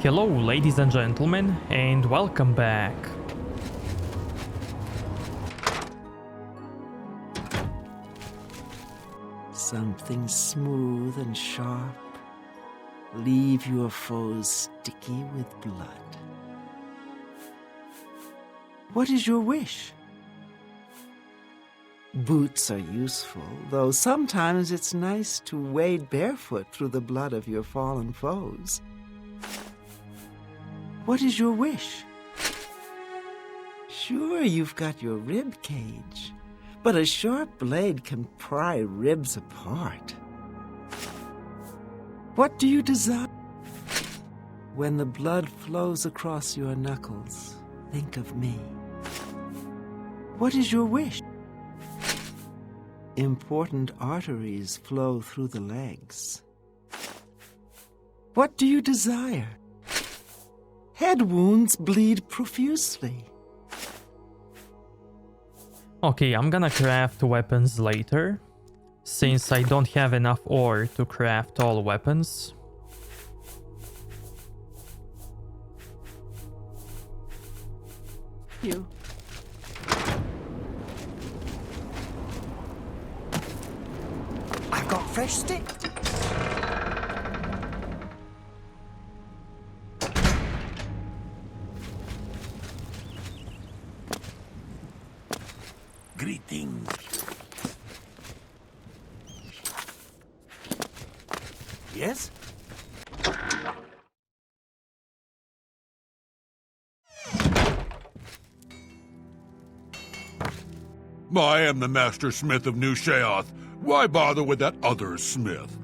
Hello, ladies and gentlemen, and welcome back. Something smooth and sharp. Leave your foes sticky with blood. What is your wish? Boots are useful, though sometimes it's nice to wade barefoot through the blood of your fallen foes. What is your wish? Sure, you've got your rib cage, but a sharp blade can pry ribs apart. What do you desire? When the blood flows across your knuckles, think of me. What is your wish? Important arteries flow through the legs. What do you desire? Head wounds bleed profusely. Okay, I'm gonna craft weapons later, since I don't have enough ore to craft all weapons. You. I've got fresh stick. Greetings. Yes? I am the Master Smith of New Sheoth. Why bother with that other smith?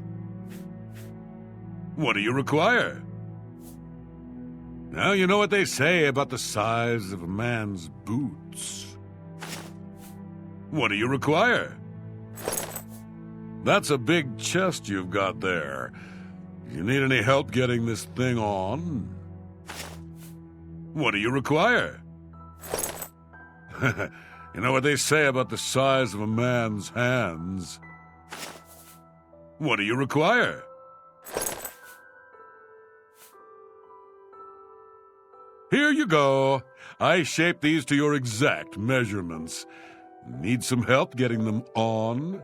What do you require? Now you know what they say about the size of a man's boots. What do you require? That's a big chest you've got there. You need any help getting this thing on? What do you require? You know what they say about the size of a man's hands? What do you require? Here you go. I shaped these to your exact measurements. Need some help getting them on?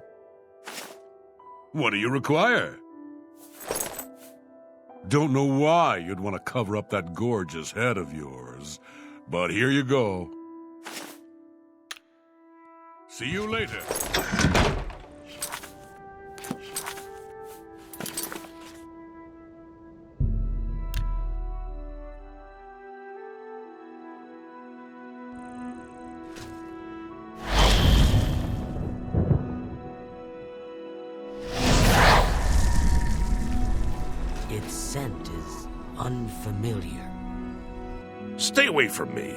What do you require? Don't know why you'd want to cover up that gorgeous head of yours, but here you go. See you later. Its scent is unfamiliar. Stay away from me.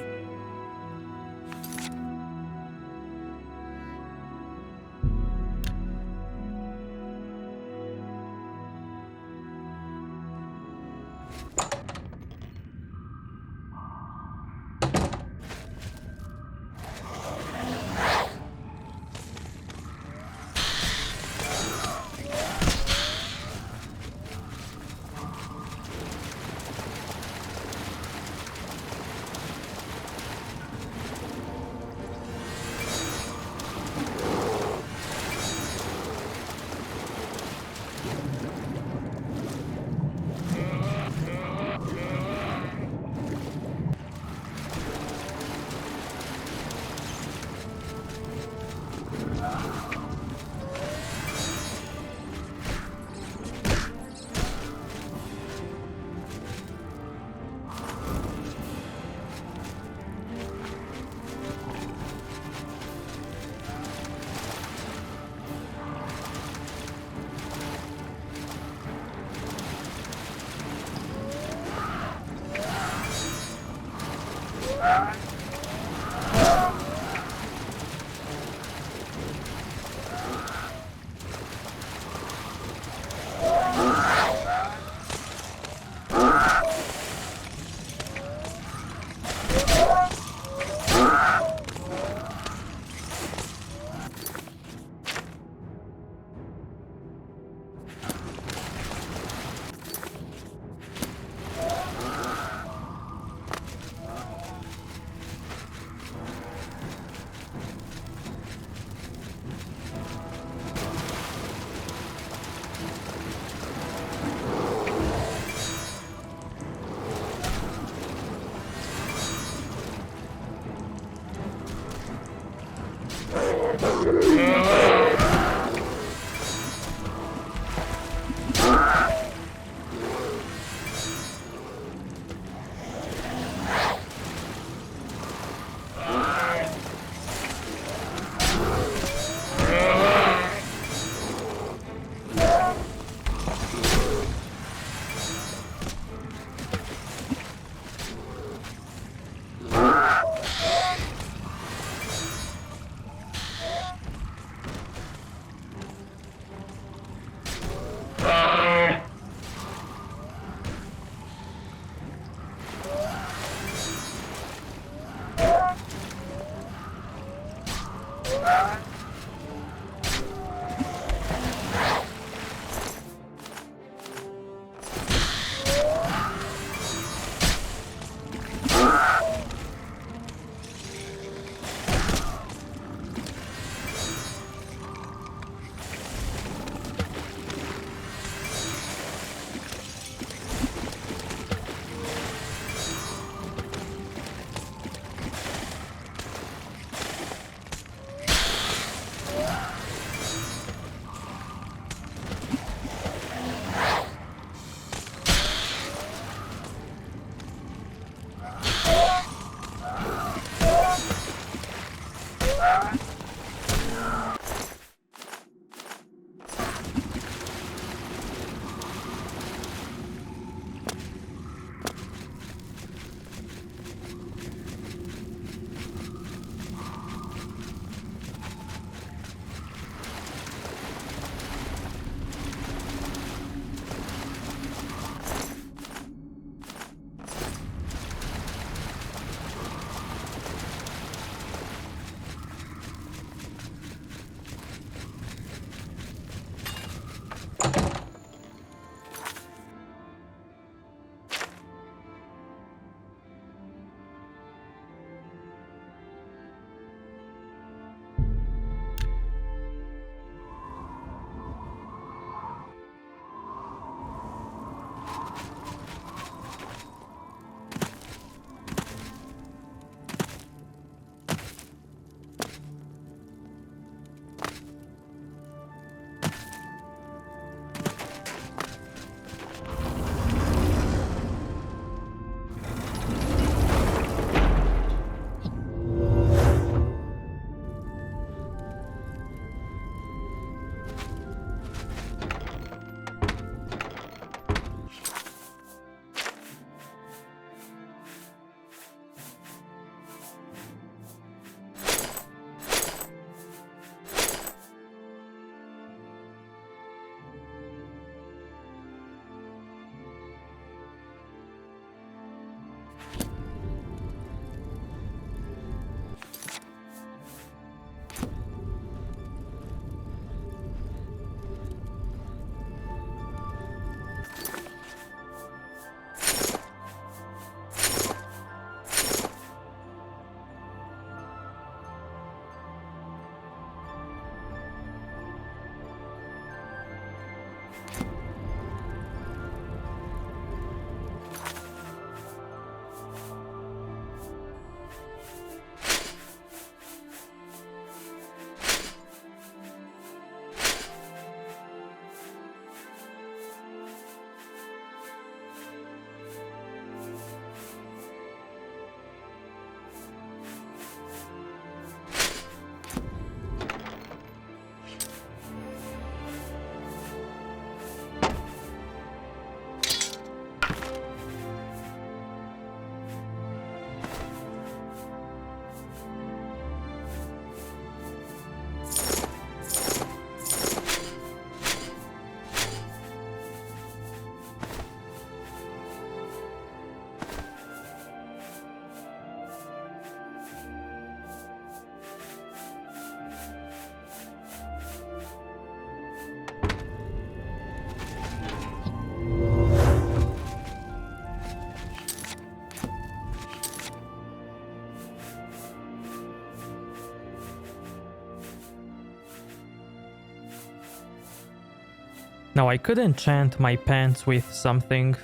Now I could enchant my pants with something.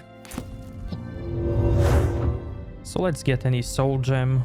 So let's get any soul gem.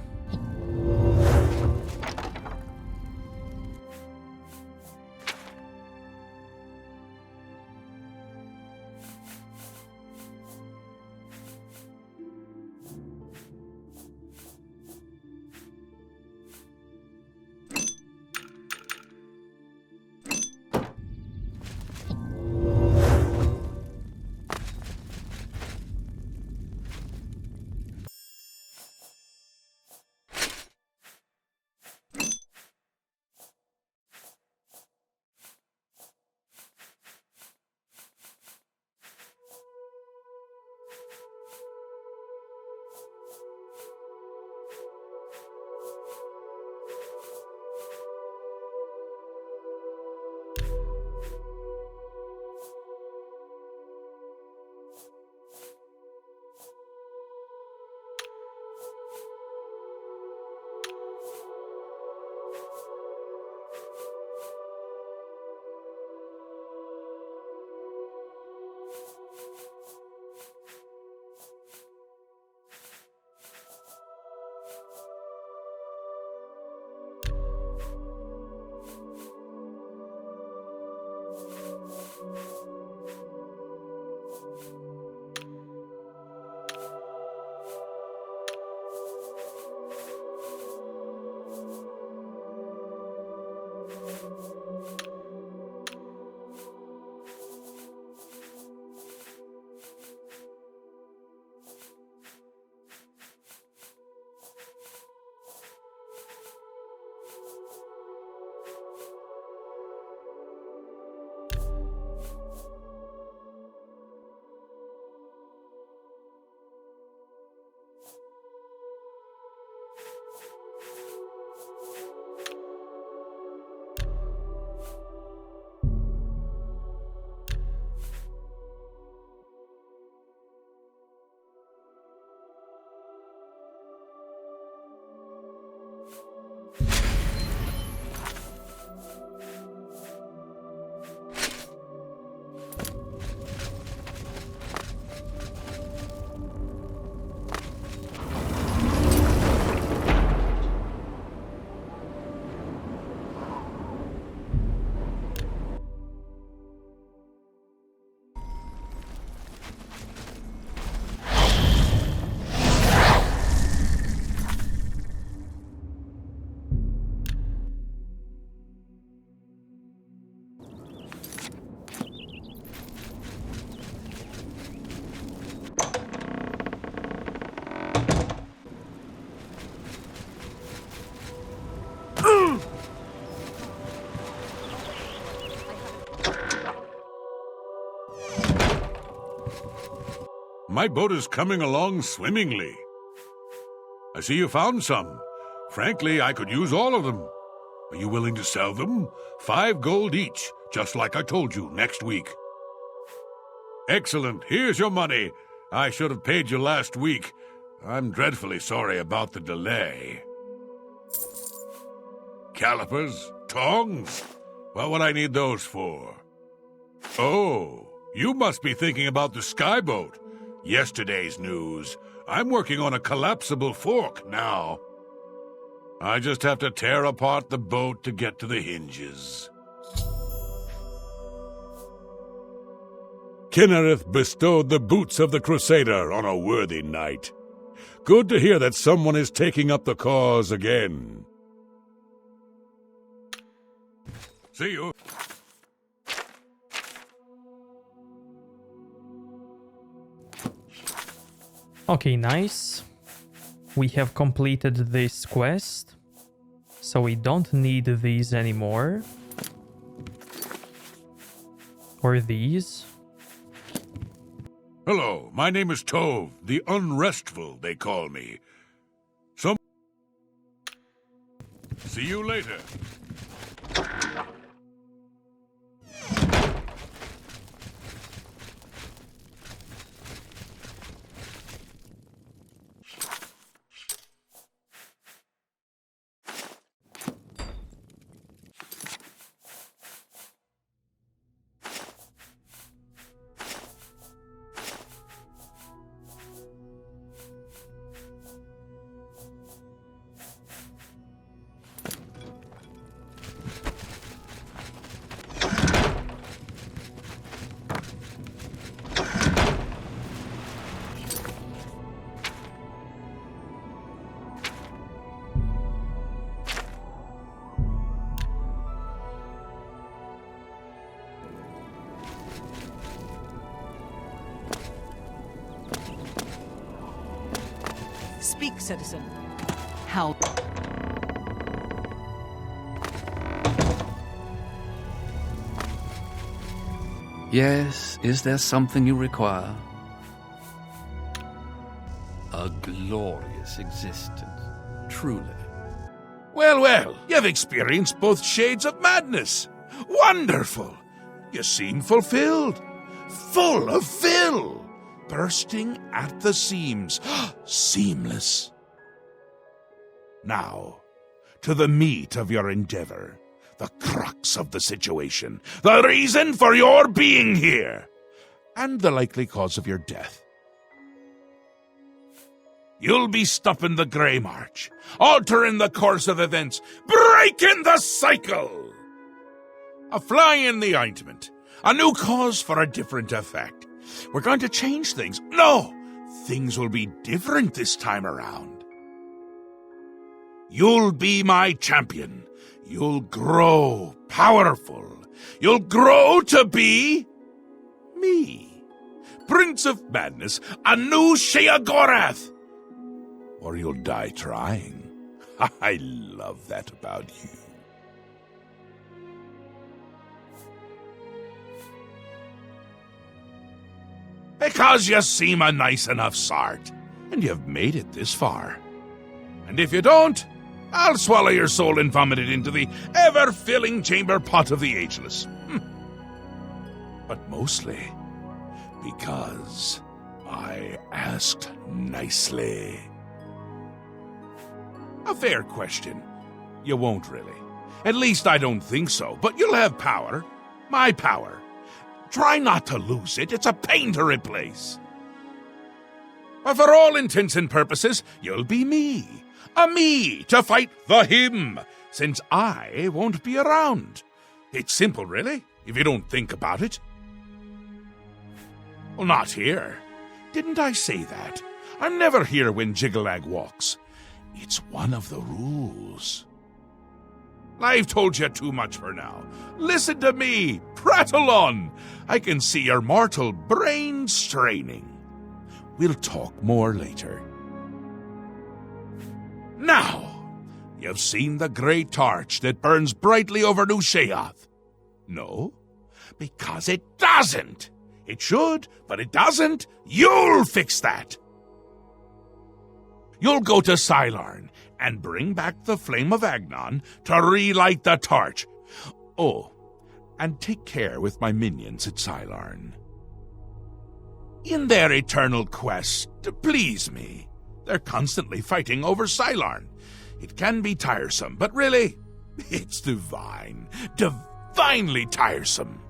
my boat is coming along swimmingly. I see you found some. Frankly, I could use all of them. Are you willing to sell them? 5 gold each, just like I told you, next week. Excellent. Here's your money. I should have paid you last week. I'm dreadfully sorry about the delay. Calipers? Tongs? What would I need those for? Oh, you must be thinking about the skyboat. Yesterday's news. I'm working on a collapsible fork now. I just have to tear apart the boat to get to the hinges. Kinnereth bestowed the boots of the Crusader on a worthy knight. Good to hear that someone is taking up the cause again. See you. Okay, nice. We have completed this quest, so we don't need these anymore. Or these. Hello, my name is Tove, the Unrestful, they call me. See you later. Speak, citizen. How? Yes, is there something you require? A glorious existence, truly. Well, well, you've experienced both shades of madness. Wonderful! You seem fulfilled. Full of fill. Bursting at the seams. Seamless. Now, to the meat of your endeavor. The crux of the situation. The reason for your being here. And the likely cause of your death. You'll be stopping the Grey March. Altering the course of events. Breaking the cycle. A fly in the ointment. A new cause for a different effect. We're going to change things. No! Things will be different this time around. You'll be my champion. You'll grow powerful. You'll grow to be me. Prince of Madness, a new Sheogorath. Or you'll die trying. I love that about you. Because you seem a nice enough sort, and you've made it this far. And if you don't, I'll swallow your soul and vomit it into the ever-filling chamber pot of the ageless. But mostly because I asked nicely. A fair question. You won't really. At least I don't think so, but you'll have power. My power. Try not to lose it. It's a pain to replace. But for all intents and purposes, you'll be me. A me to fight the him, since I won't be around. It's simple, really, if you don't think about it. Well, not here. Didn't I say that? I'm never here when Jiggalag walks. It's one of the rules. I've told you too much for now. Listen to me. Prattle on. I can see your mortal brain straining. We'll talk more later. Now, you've seen the great torch that burns brightly over New Sheoth. No, because it doesn't. It should, but it doesn't. You'll fix that. You'll go to Cylarn and bring back the Flame of Agnon to relight the torch. Oh, and take care with my minions at Cylarn. In their eternal quest to please me, they're constantly fighting over Cylarn. It can be tiresome, but really, it's divine. Divinely tiresome.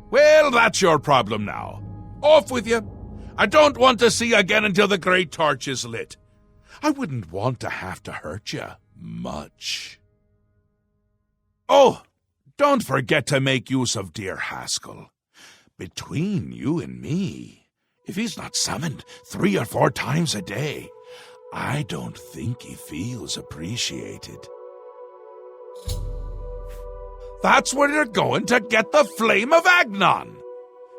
Well, that's your problem now. Off with you. I don't want to see you again until the great torch is lit. I wouldn't want to have to hurt you much. Oh, don't forget to make use of dear Haskell. Between you and me, if he's not summoned 3 or 4 times a day, I don't think he feels appreciated. That's where you're going to get the Flame of Agnon.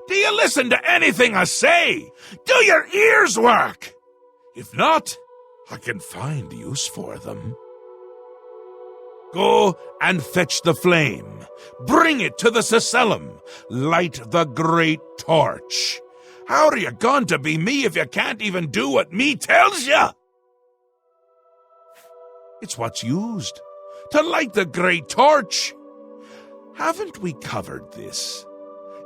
Do you listen to anything I say? Do your ears work? If not, I can find use for them. Go and fetch the flame. Bring it to the Cecellum. Light the great torch. How are you going to be me if you can't even do what me tells you? It's what's used to light the great torch. Haven't we covered this?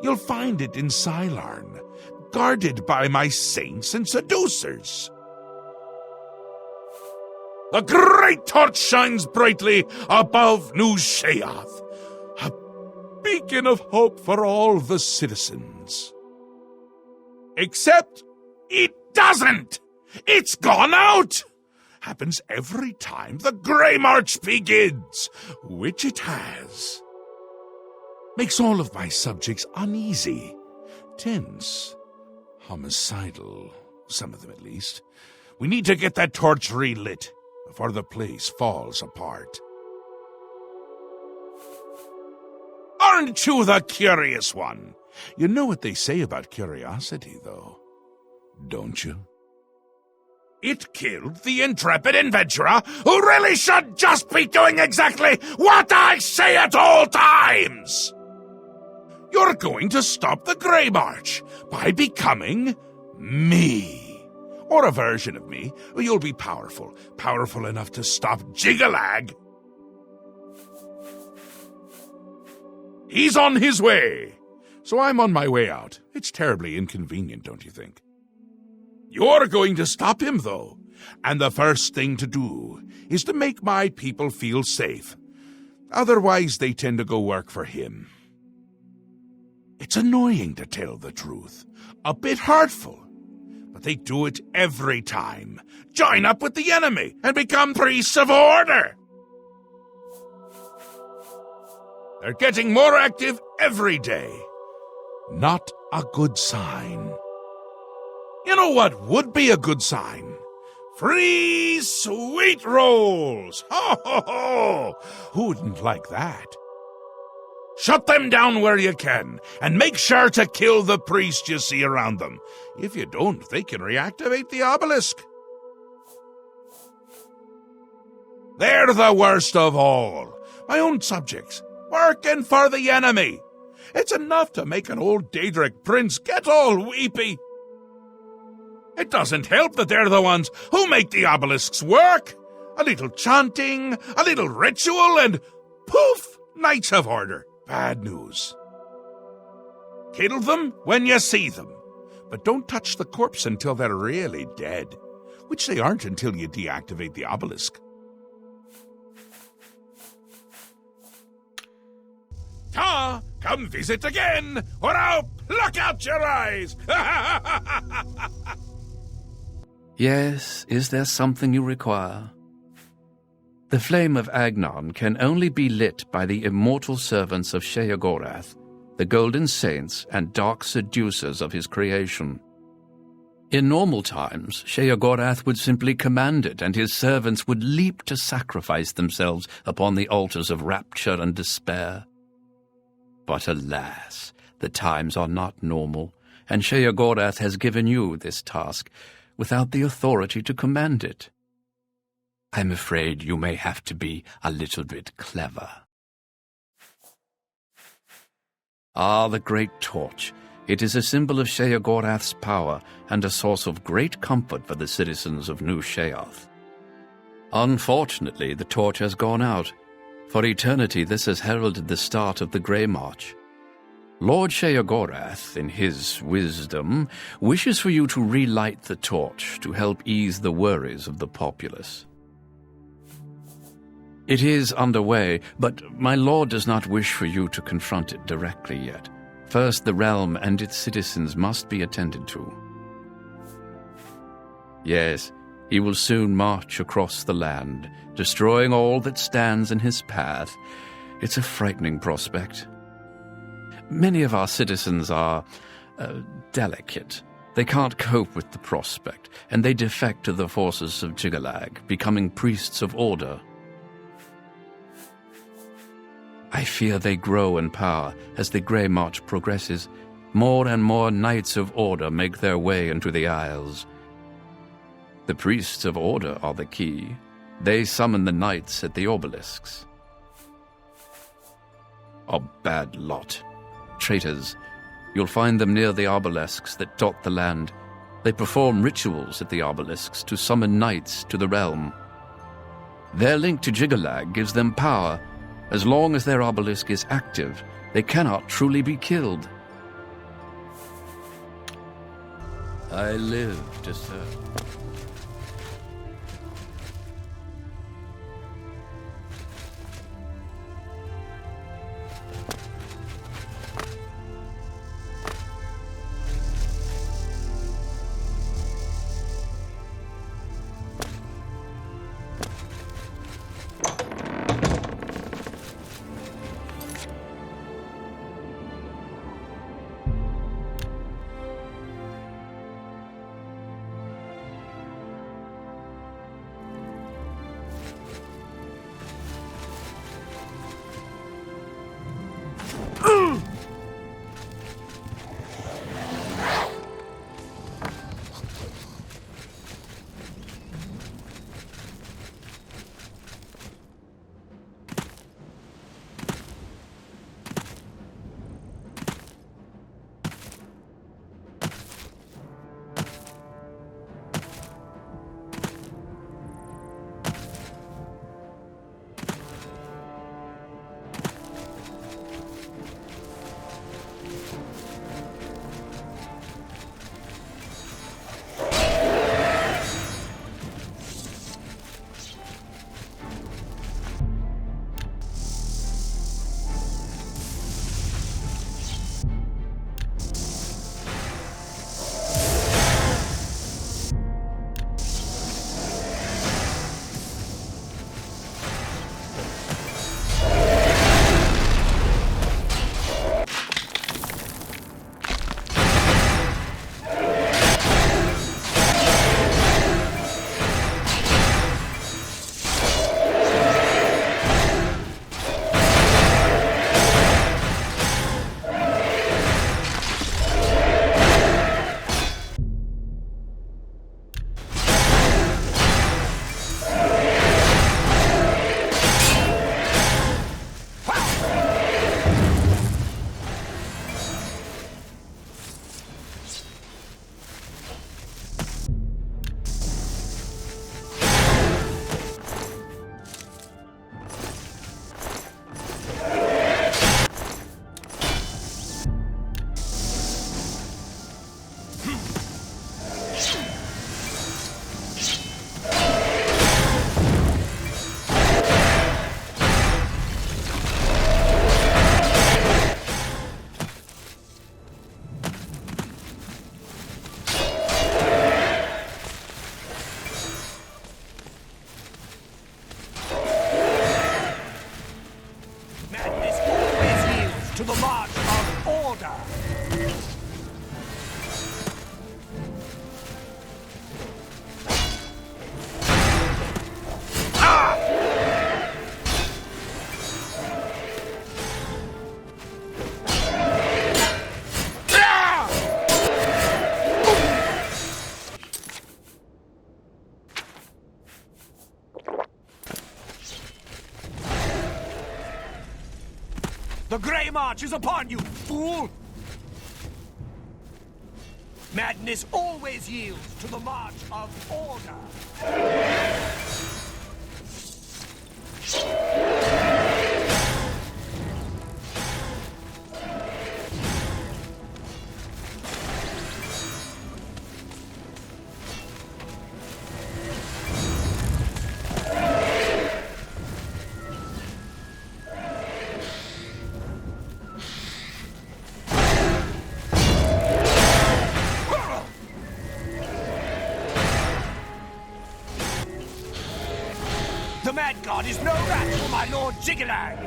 You'll find it in Cylarn, guarded by my saints and seducers. The great torch shines brightly above New Sheath, a beacon of hope for all the citizens. Except it doesn't! It's gone out! Happens every time the Grey March begins, which it has. Makes all of my subjects uneasy, tense, homicidal, some of them at least. We need to get that torch relit before the place falls apart. Aren't you the curious one? You know what they say about curiosity, though, don't you? It killed the intrepid adventurer who really should just be doing exactly what I say at all times! You're going to stop the Grey March by becoming me. Or a version of me. You'll be powerful. Powerful enough to stop Jigalag. He's on his way. So I'm on my way out. It's terribly inconvenient, don't you think? You're going to stop him, though. And the first thing to do is to make my people feel safe. Otherwise, they tend to go work for him. It's annoying, to tell the truth. A bit hurtful. But they do it every time. Join up with the enemy and become priests of order. They're getting more active every day. Not a good sign. You know what would be a good sign? Free sweet rolls! Ho, ho, ho! Who wouldn't like that? Shut them down where you can, and make sure to kill the priest you see around them. If you don't, they can reactivate the obelisk. They're the worst of all. My own subjects, working for the enemy. It's enough to make an old Daedric prince get all weepy. It doesn't help that they're the ones who make the obelisks work. A little chanting, a little ritual, and poof, Knights of Order. Bad news. Kill them when you see them, but don't touch the corpse until they're really dead, which they aren't until you deactivate the obelisk. Ta, come visit again, or I'll pluck out your eyes! Yes, is there something you require? The flame of Agnon can only be lit by the immortal servants of Sheogorath, the golden saints and dark seducers of his creation. In normal times, Sheogorath would simply command it, and his servants would leap to sacrifice themselves upon the altars of rapture and despair. But alas, the times are not normal, and Sheogorath has given you this task without the authority to command it. I'm afraid you may have to be a little bit clever. Ah, the great torch. It is a symbol of Sheogorath's power and a source of great comfort for the citizens of New Sheoth. Unfortunately, the torch has gone out. For eternity, this has heralded the start of the Grey March. Lord Sheogorath, in his wisdom, wishes for you to relight the torch to help ease the worries of the populace. It is underway, but my lord does not wish for you to confront it directly yet. First, the realm and its citizens must be attended to. Yes, he will soon march across the land, destroying all that stands in his path. It's a frightening prospect. Many of our citizens are delicate. They can't cope with the prospect, and they defect to the forces of Jigalag, becoming priests of order. I fear they grow in power as the Grey March progresses. More and more Knights of Order make their way into the Isles. The priests of Order are the key. They summon the knights at the obelisks. A bad lot. Traitors. You'll find them near the obelisks that dot the land. They perform rituals at the obelisks to summon knights to the realm. Their link to Jigalag gives them power. As long as their obelisk is active, they cannot truly be killed. I live to serve. The Grey March is upon you, fool! Madness always yields to the march of order. The Mad God is no match for my Lord Jiggalag!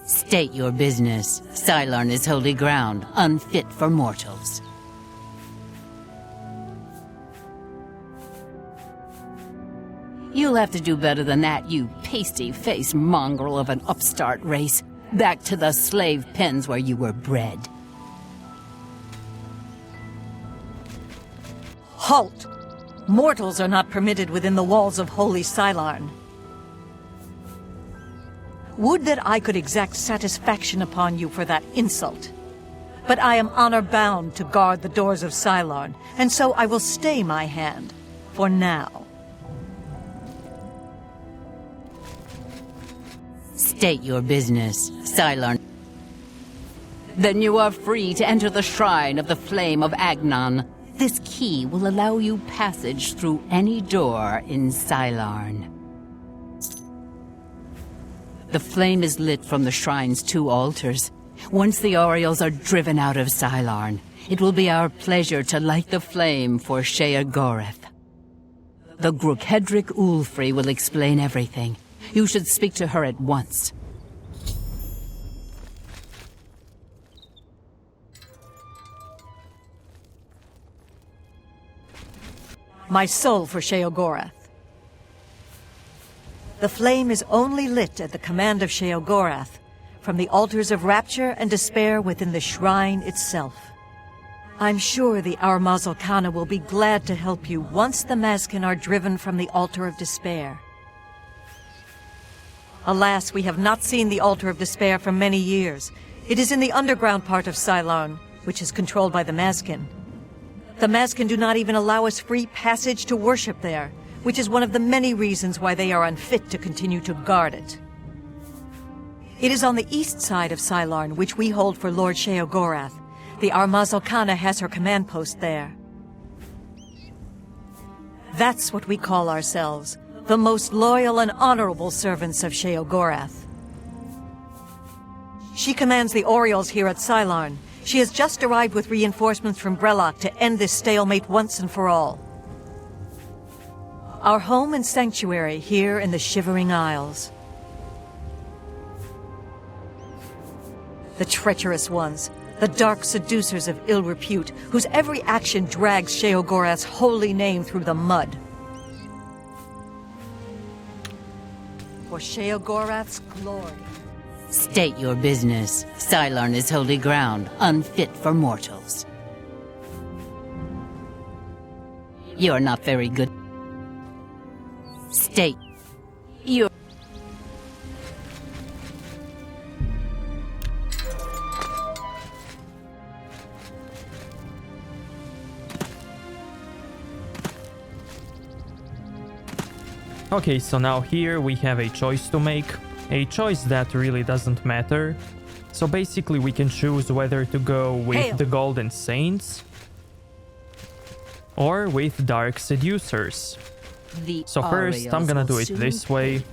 State your business. Cylon is holy ground, unfit for mortals. You'll have to do better than that, you pasty-faced mongrel of an upstart race. Back to the slave pens where you were bred. Halt! Mortals are not permitted within the walls of Holy Cylon. Would that I could exact satisfaction upon you for that insult. But I am honor-bound to guard the doors of Cylon, and so I will stay my hand, for now. State your business, Cylon. Then you are free to enter the shrine of the Flame of Agnon. This key will allow you passage through any door in Cylon. The flame is lit from the shrine's 2 altars. Once the Orioles are driven out of Cylon, it will be our pleasure to light the flame for Sheogorath. The Grukhedric Ulfri will explain everything. You should speak to her at once. My soul for Sheogorath. The flame is only lit at the command of Sheogorath, from the altars of rapture and despair within the shrine itself. I'm sure the Armazel Khana will be glad to help you once the Mazkin are driven from the altar of despair. Alas, we have not seen the altar of despair for many years. It is in the underground part of Cylon, which is controlled by the Mazkin. The Mazkin do not even allow us free passage to worship there, which is one of the many reasons why they are unfit to continue to guard it. It is on the east side of Cylon, which we hold for Lord Sheogorath. The Armazel Khana has her command post there. That's what we call ourselves, the most loyal and honorable servants of Sheogorath. She commands the Orioles here at Cylon. She has just arrived with reinforcements from Brellock to end this stalemate once and for all. Our home and sanctuary here in the Shivering Isles. The treacherous ones, the dark seducers of ill repute, whose every action drags Sheogorath's holy name through the mud. For Sheogorath's glory. State your business. Cylon is holy ground, unfit for mortals. You're not very good. State your... Okay, so now here we have a choice to make. A choice that really doesn't matter. So basically we can choose whether to go with the Golden Saints or with Dark Seducers. So first I'm gonna do it this way.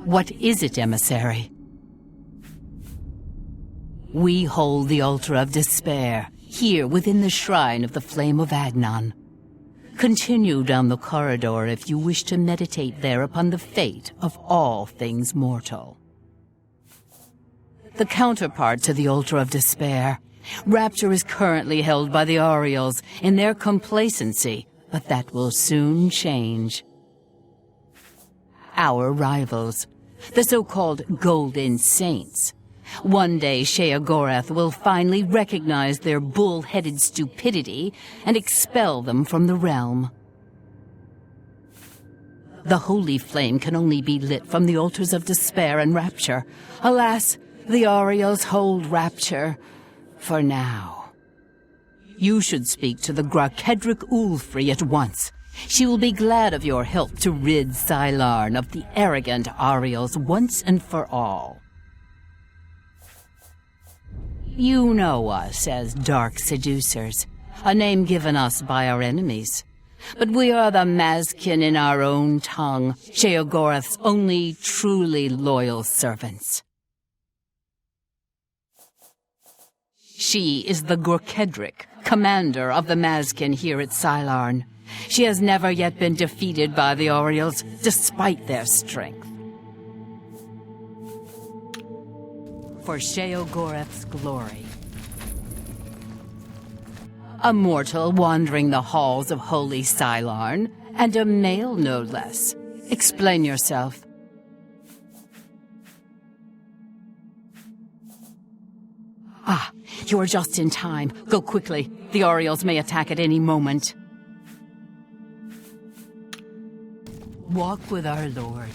What is it, emissary? We hold the altar of despair, here within the shrine of the flame of Agnon. Continue down the corridor if you wish to meditate there upon the fate of all things mortal. The counterpart to the altar of despair, Rapture is currently held by the Orioles in their complacency, but that will soon change. Our rivals, the so-called Golden Saints. One day Sheogorath will finally recognize their bull-headed stupidity and expel them from the realm. The holy flame can only be lit from the altars of despair and rapture. Alas, the Orioles hold rapture for now. You should speak to the Grakedric Ulfri at once. She will be glad of your help to rid Cylon of the arrogant Orioles once and for all. You know us as Dark Seducers, a name given us by our enemies. But we are the Mazkin in our own tongue, Sheogorath's only truly loyal servants. She is the Grakedric, commander of the Mazkin here at Cylon. She has never yet been defeated by the Orioles, despite their strength. For Sheogorath's glory. A mortal wandering the halls of holy Cylon, and a male no less. Explain yourself. Ah, you are just in time. Go quickly. The Orioles may attack at any moment. Walk with our Lord.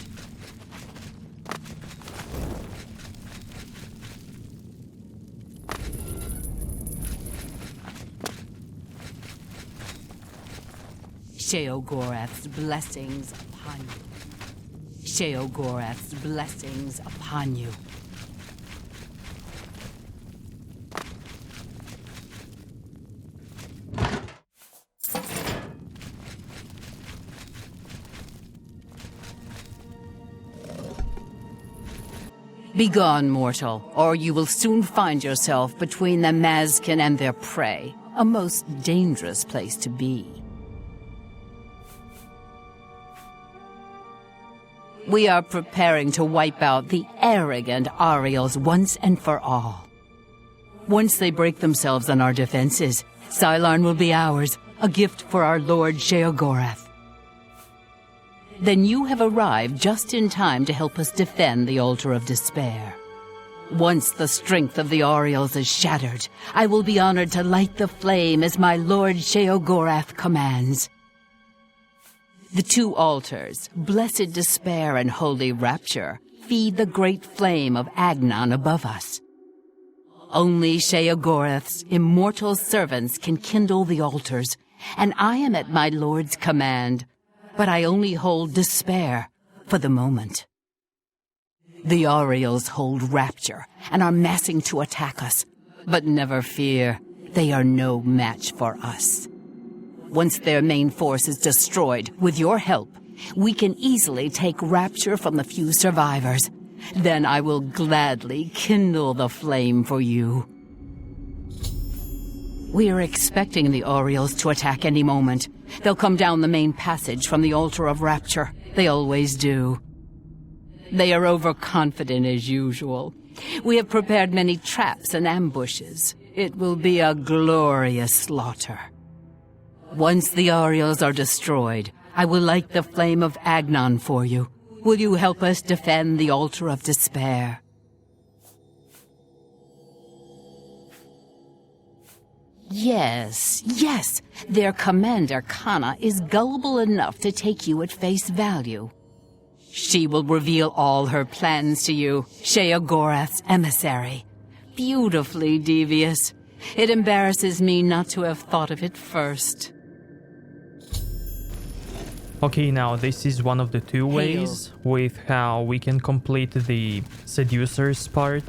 Sheogorath's blessings upon you. Sheogorath's blessings upon you. Begone, mortal, or you will soon find yourself between the Mazkin and their prey. A most dangerous place to be. We are preparing to wipe out the arrogant Ariels once and for all. Once they break themselves on our defenses, Sylarn will be ours, a gift for our Lord Sheogorath. Then you have arrived just in time to help us defend the Altar of Despair. Once the strength of the Ariels is shattered, I will be honored to light the flame as my Lord Sheogorath commands. The two altars, Blessed Despair and Holy Rapture, feed the great flame of Agnon above us. Only Sheogorath's immortal servants can kindle the altars, and I am at my Lord's command, but I only hold Despair for the moment. The Ariels hold Rapture and are massing to attack us, but never fear, they are no match for us. Once their main force is destroyed, with your help, we can easily take Rapture from the few survivors. Then I will gladly kindle the flame for you. We are expecting the Ariels to attack any moment. They'll come down the main passage from the Altar of Rapture. They always do. They are overconfident as usual. We have prepared many traps and ambushes. It will be a glorious slaughter. Once the Ariels are destroyed, I will light the flame of Agnon for you. Will you help us defend the Altar of Despair? Yes. Their commander, Kana, is gullible enough to take you at face value. She will reveal all her plans to you, Sheogorath's emissary. Beautifully devious. It embarrasses me not to have thought of it first. Okay, now this is one of the two ways with how we can complete the seducers part.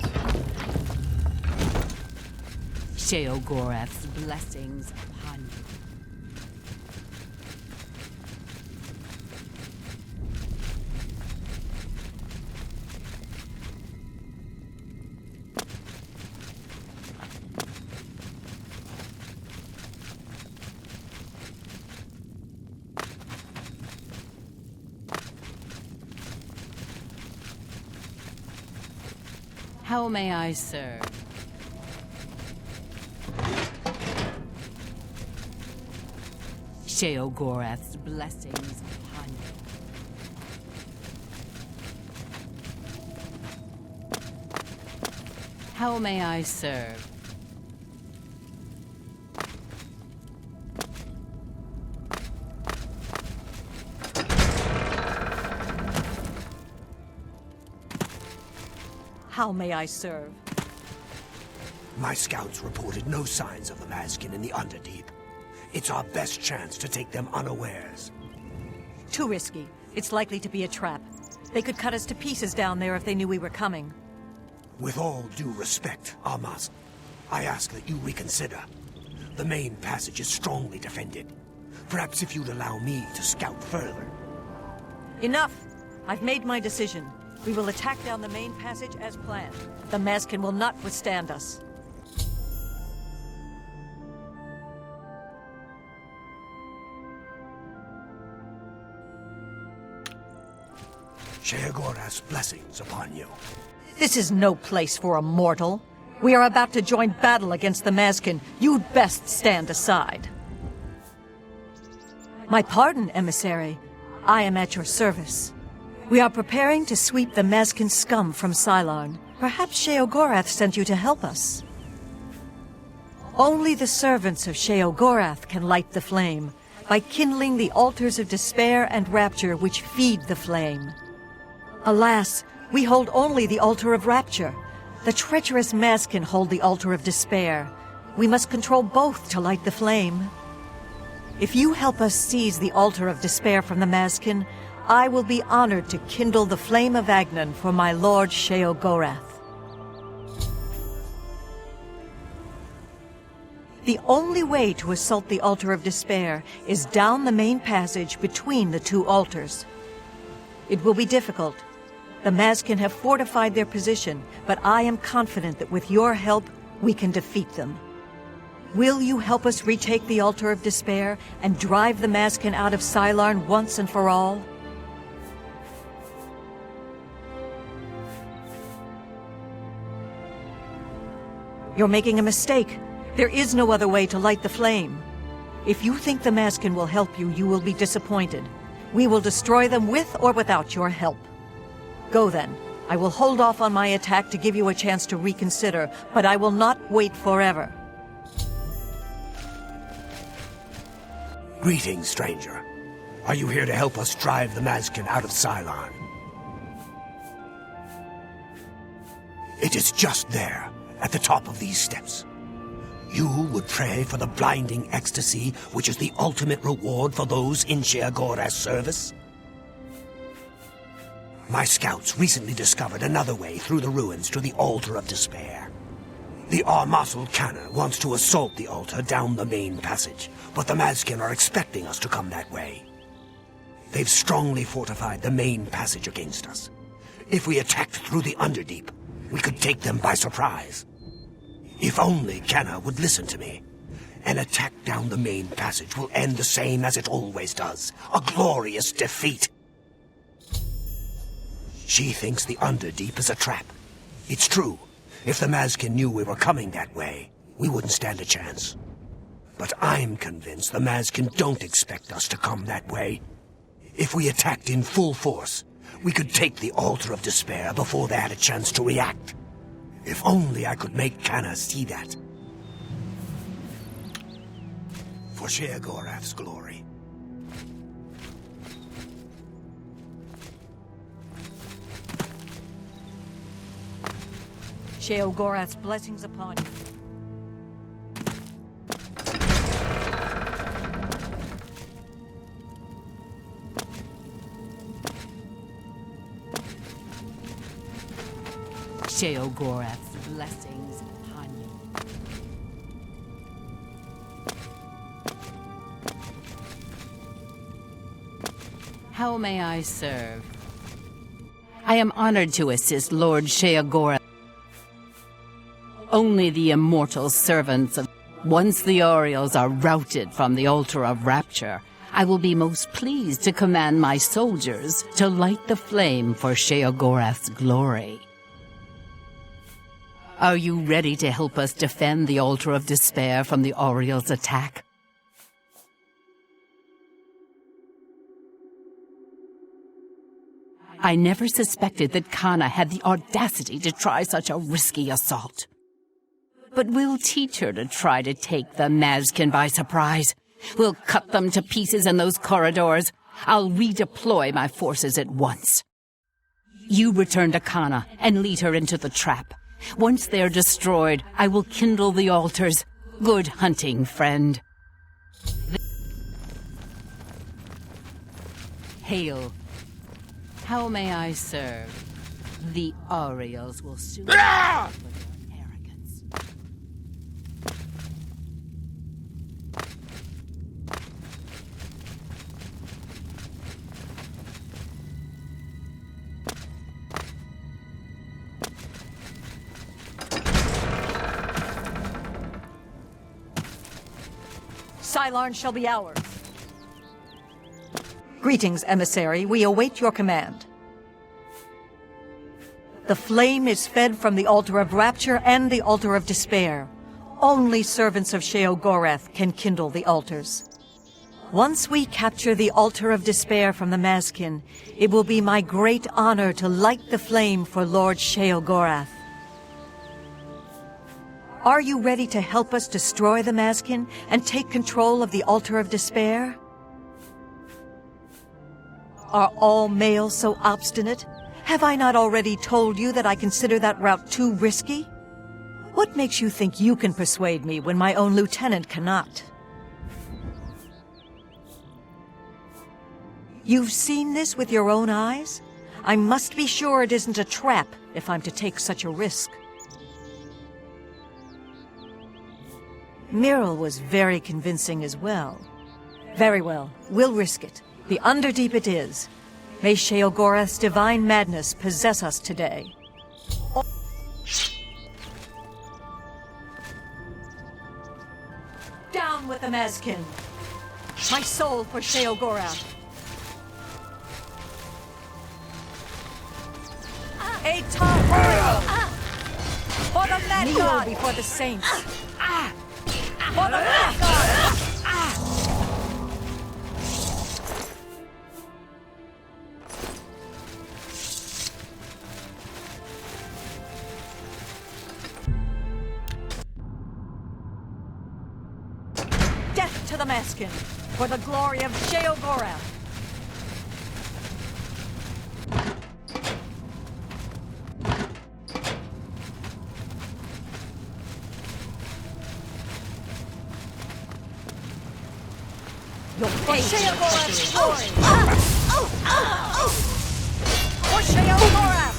Sheogorath's blessings upon you. How may I serve? Sheogorath's blessings upon you. How may I serve? How may I serve? My scouts reported no signs of the Mazkin in the Underdeep. It's our best chance to take them unawares. Too risky. It's likely to be a trap. They could cut us to pieces down there if they knew we were coming. With all due respect, Almas, I ask that you reconsider. The main passage is strongly defended. Perhaps if you'd allow me to scout further. Enough! I've made my decision. We will attack down the main passage as planned. The Mazkin will not withstand us. Sheogorath's blessings upon you. This is no place for a mortal. We are about to join battle against the Mazkin. You'd best stand aside. My pardon, emissary. I am at your service. We are preparing to sweep the Mazkin scum from Sylarn. Perhaps Sheogorath sent you to help us. Only the servants of Sheogorath can light the flame, by kindling the altars of despair and rapture which feed the flame. Alas, we hold only the altar of rapture. The treacherous Mazkin hold the altar of despair. We must control both to light the flame. If you help us seize the altar of despair from the Mazkin, I will be honored to kindle the flame of Agnon for my lord Sheogorath. The only way to assault the altar of despair is down the main passage between the two altars. It will be difficult. The Mazkin have fortified their position, but I am confident that with your help, we can defeat them. Will you help us retake the altar of despair and drive the Mazkin out of Sylarn once and for all? You're making a mistake. There is no other way to light the flame. If you think the Mazkin will help you, you will be disappointed. We will destroy them with or without your help. Go then. I will hold off on my attack to give you a chance to reconsider, but I will not wait forever. Greetings, stranger. Are you here to help us drive the Mazkin out of Cylon? It is just there, at the top of these steps. You would pray for the blinding ecstasy, which is the ultimate reward for those in Sheogorath's service? My scouts recently discovered another way through the ruins to the Altar of Despair. The Armasul Canna wants to assault the altar down the main passage, but the Mazkin are expecting us to come that way. They've strongly fortified the main passage against us. If we attacked through the Underdeep, we could take them by surprise. If only Canna would listen to me. An attack down the main passage will end the same as it always does. A glorious defeat. She thinks the Underdeep is a trap. It's true. If the Mazkin knew we were coming that way, we wouldn't stand a chance. But I'm convinced the Mazkin don't expect us to come that way. If we attacked in full force, we could take the Altar of Despair before they had a chance to react. If only I could make Canna see that. For Sheogorath's glory. Sheogorath's blessings upon you. Sheogorath's blessings upon you. How may I serve? I am honored to assist Lord Sheogorath. Only the immortal servants of... Once the Orioles are routed from the Altar of Rapture, I will be most pleased to command my soldiers to light the flame for Sheogorath's glory. Are you ready to help us defend the Altar of Despair from the Orioles' attack? I never suspected that Canna had the audacity to try such a risky assault. But we'll teach her to try to take the Mazkin by surprise. We'll cut them to pieces in those corridors. I'll redeploy my forces at once. You return to Canna and lead her into the trap. Once they're destroyed, I will kindle the altars. Good hunting, friend. Hail. How may I serve? The Orioles will soon... Ah! Cylon shall be ours. Greetings, emissary. We await your command. The flame is fed from the Altar of Rapture and the Altar of Despair. Only servants of Sheogorath can kindle the altars. Once we capture the Altar of Despair from the Mazkin, it will be my great honor to light the flame for Lord Sheogorath. Are you ready to help us destroy the Mazkin and take control of the Altar of Despair? Are all males so obstinate? Have I not already told you that I consider that route too risky? What makes you think you can persuade me when my own lieutenant cannot? You've seen this with your own eyes? I must be sure it isn't a trap if I'm to take such a risk. Myrrel was very convincing as well. Very well, we'll risk it. The Underdeep it is. May Sheogorath's divine madness possess us today. Down with the Mazkin! My soul for Sheogorath! Etar! For the Mad God! Before the saints! For the Mad God! Death to the Maskin! For the glory of Sheogorath! For Sheogorath's glory! For Sheogorath!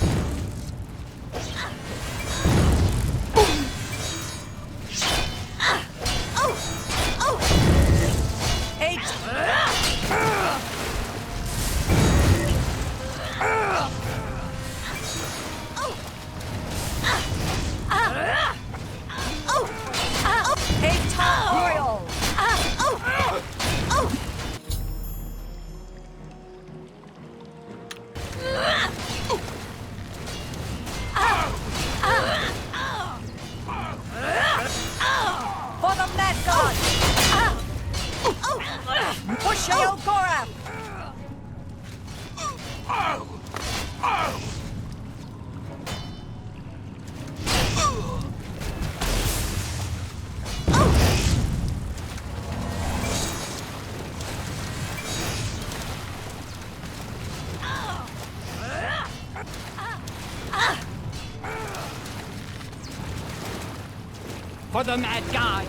For the Mad God!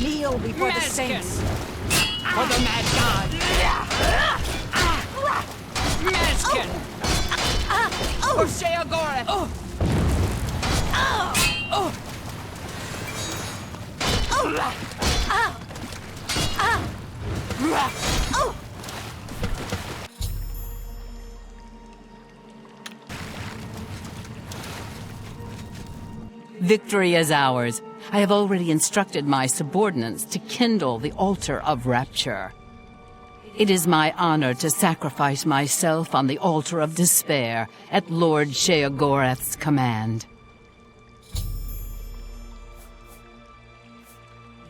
Kneel before the saints. For the Mad God. Maskin. For Sheogorath. Victory is ours. I have already instructed my subordinates to kindle the altar of rapture. It is my honor to sacrifice myself on the altar of despair at Lord Sheogorath's command.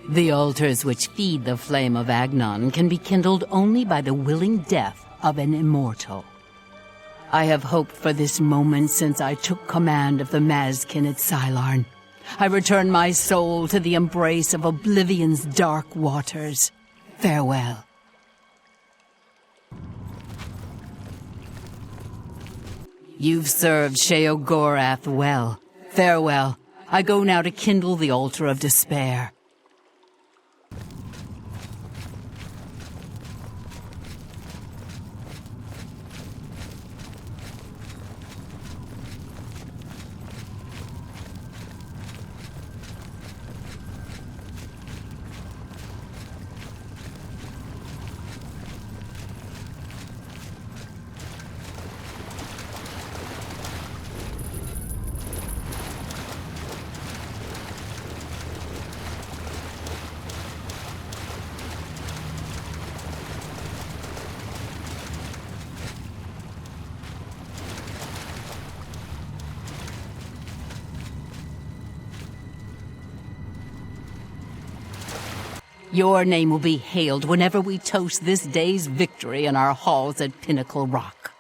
The altars which feed the flame of Agnon can be kindled only by the willing death of an immortal. I have hoped for this moment since I took command of the Mazkin at Sylarn. I return my soul to the embrace of Oblivion's dark waters. Farewell. You've served Sheogorath well. Farewell. I go now to kindle the altar of despair. Your name will be hailed whenever we toast this day's victory in our halls at Pinnacle Rock.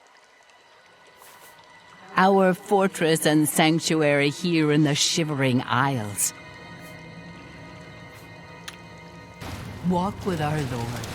Our fortress and sanctuary here in the Shivering Isles. Walk with our Lord.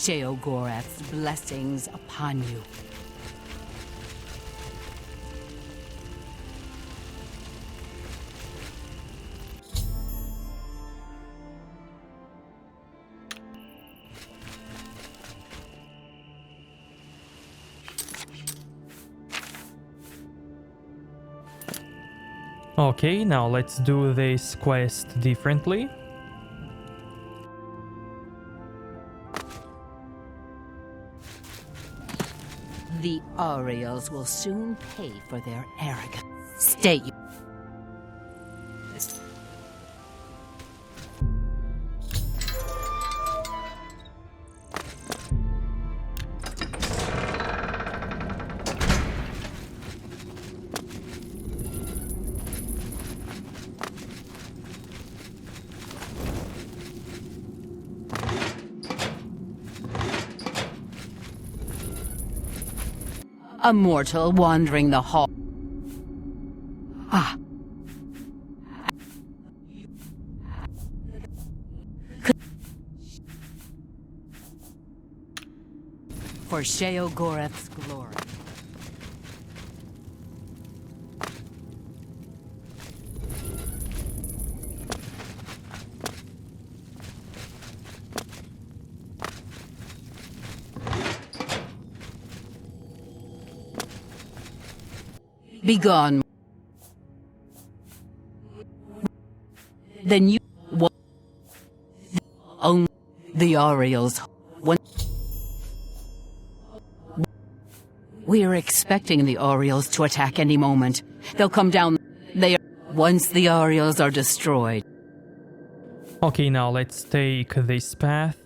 Sheogorath's blessings upon you. Okay, now let's do this quest differently. The Aureals will soon pay for their arrogance. Stay. A mortal wandering the hall. Ah. For Sheogorath's glory. Begone. Then you own the Aureals. We are expecting the Aureals to attack any moment. They'll come down. Once the Aureals are destroyed. Okay, now let's take this path.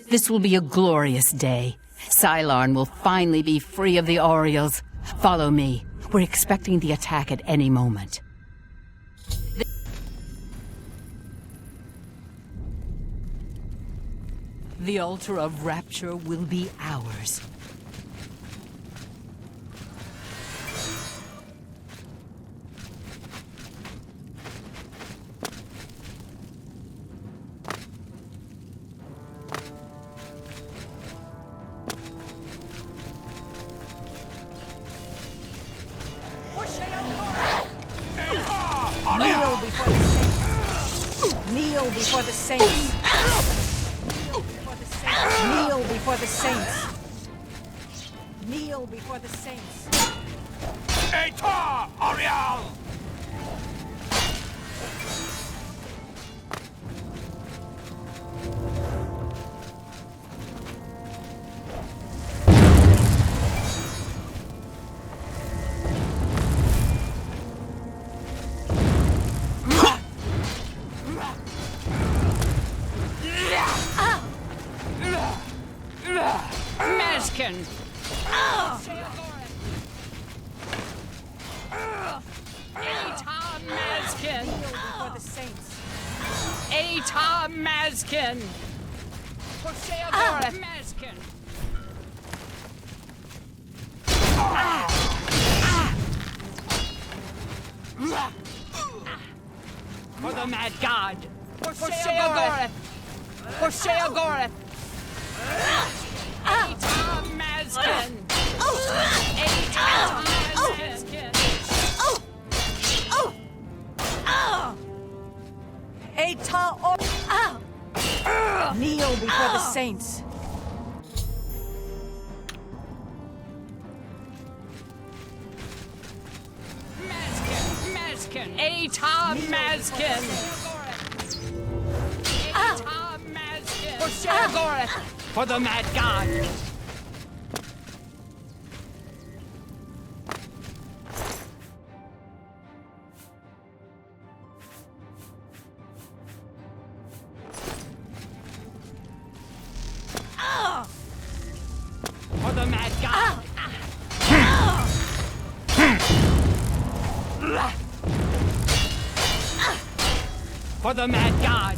This will be a glorious day. Sylarn will finally be free of the Aureals. Follow me. We're expecting the attack at any moment. The altar of rapture will be ours. Kneel before the saints. Kneel before the saints. Kneel before the saints. Eita, Ariel! Mazkin! Eita Mazkin! Before the saints. Eita Mazkin! For Sheogorath Mazkin! For the mad god! For Sheogorath! For Sheogorath! Eita Mazkin! Eita Mazkin! Eta or kneel before the saints. Mazkin! Eita Mazkin! Eita Mazkin! For Sheogorath! For the mad god! For the mad god! For the mad god!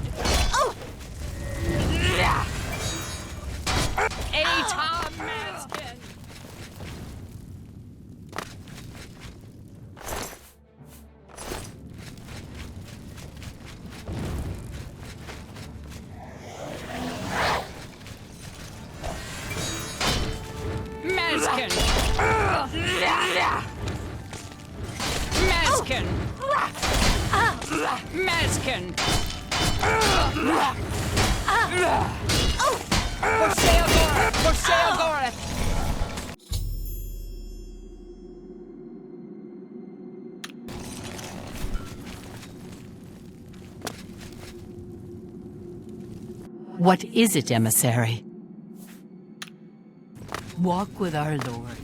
Eita Mazkin! Mazkin! Mazkin! For Sheogorath! For Sheogorath! What is it, emissary? Walk with our lord.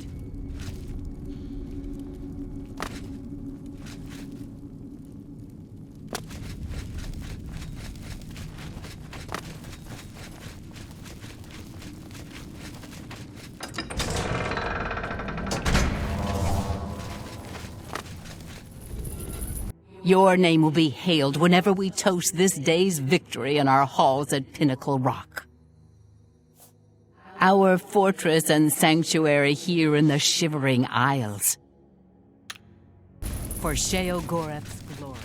Your name will be hailed whenever we toast this day's victory in our halls at Pinnacle Rock. Our fortress and sanctuary here in the Shivering Isles. For Sheogorath's glory.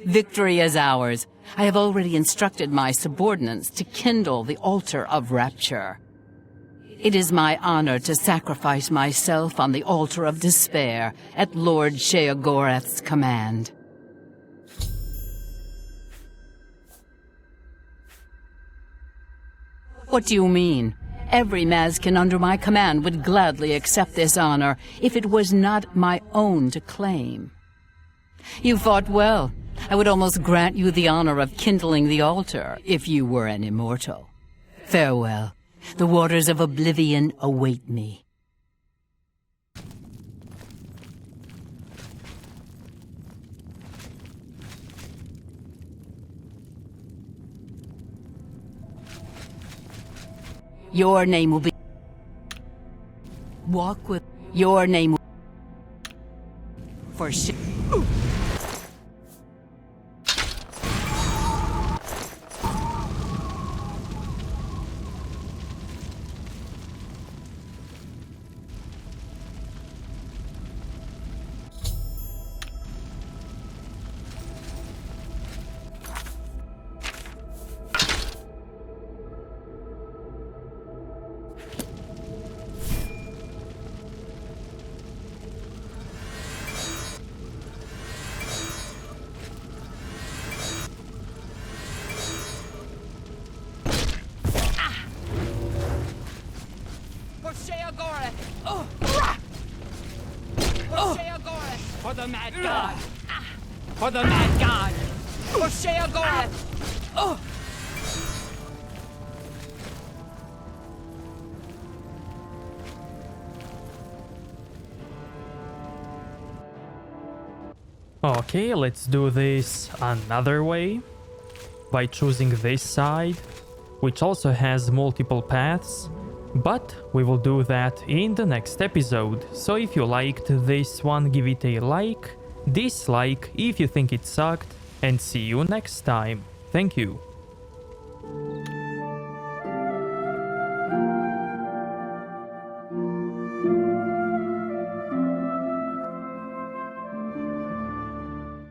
Victory is ours. I have already instructed my subordinates to kindle the altar of rapture. It is my honor to sacrifice myself on the altar of despair at Lord Sheogorath's command. What do you mean? Every Mazkin under my command would gladly accept this honor if it was not my own to claim. You fought well. I would almost grant you the honor of kindling the altar if you were an immortal. Farewell. The waters of Oblivion await me. Your name will be... Walk with... Your name will... For shit. For the Mad God! For the Mad God! For Sheogorath! Okay, let's do this another way. By choosing this side, which also has multiple paths. But we will do that in the next episode, so if you liked this one, give it a like, dislike if you think it sucked, and see you next time. Thank you.